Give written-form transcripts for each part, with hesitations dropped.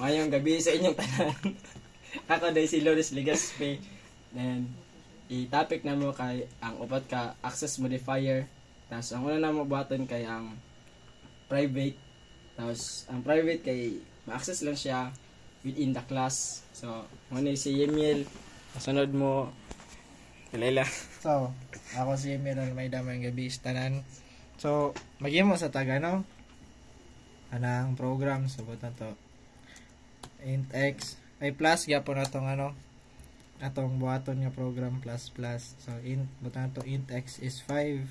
Mayong gabi sa inyong tanan. Ako day si Loris Legaspi. Then i-topic na mo kay ang upat ka access modifier. Tapos ang una na mo buhaton kay ang private. Tapos ang private kay ma-access lang siya within the class. So, muna si Yemil. Kasunod mo Kalela. So, ako si Miron may damay gabi sa tanan. So, magyemo sa taga no. Anang program subot na to. Int x ay plus gyapon atong atong buhaton nga program plus. So, butan to int x is 5.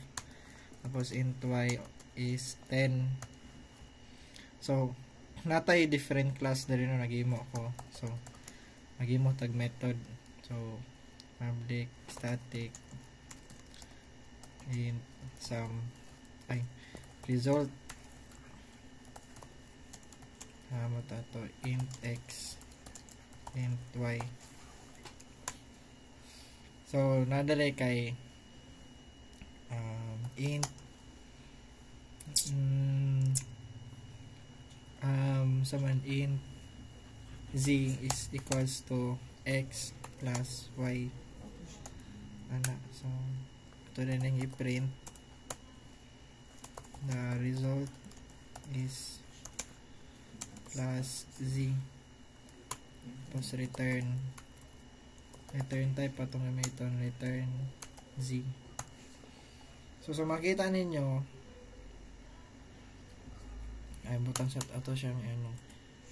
Tapos int y is 10. So, natay different class dali no nagimo ko. So, nagimo tag method. So, public static int sum result matato int x int y. So nadalay kay int saman int z is equals to x plus y so ito na nang i-print the result is plus z tapos return type patong na may ito return z. So makita ninyo ay butang sa ato siyang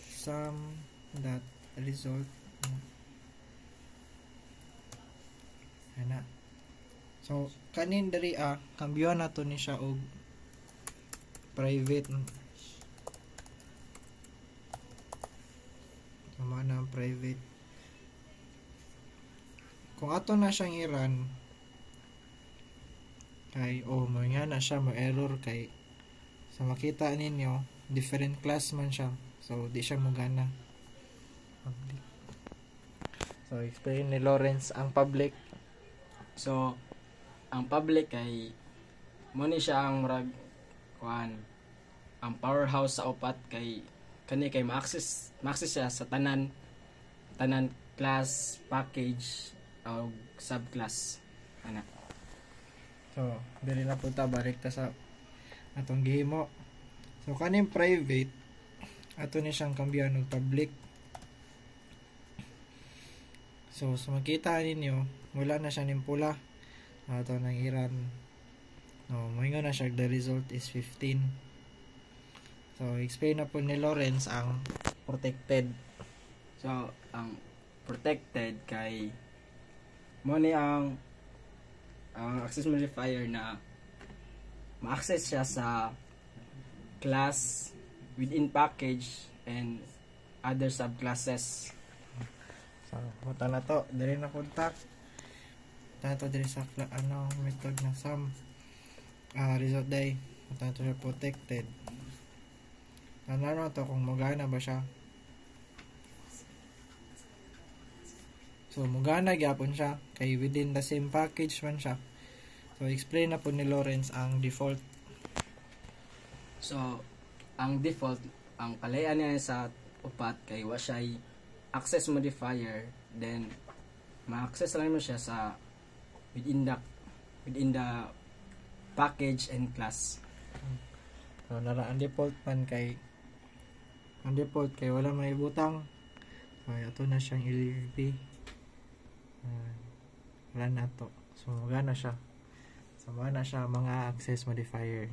sum dot result ana. So kanin diri kambyo na to ni siya og private. Tama na private. Kung ato na siyang iran kay nga na siya mo error kay sa makita ninyo different class man siya. So di siya mo gana. Public. So explain ni Lawrence ang public. So, ang public kay muni siya ang murag ang powerhouse sa upat kay ma-access siya sa tanan class, package o subclass ana. So dili na punta balik ta sa atong gihimo. So kaning private ato ni siyang kambyan og public. So makita ninyo wala na siya ning pula ato nang iran moingon na siya the result is 15. So explain na po ni Lawrence ang protected. So ang protected kay mo ni ang access modifier na ma-access siya sa class within package and other subclasses. So buta na to diri na kontak tato diri sa method na sum result day tato siya protected. Ano to kung magana ba siya. So magana gyapon siya kay within the same package man siya. So explain na po ni Lawrence ang default. So ang default ang kalayan niya sa upat kay wa siya access modifier, then ma-access lang mo siya sa within the package and class. So nara ang default wala may butang. So ato na siyang i-leave. Wala na to. So magana siya. So magana siya mga access modifier.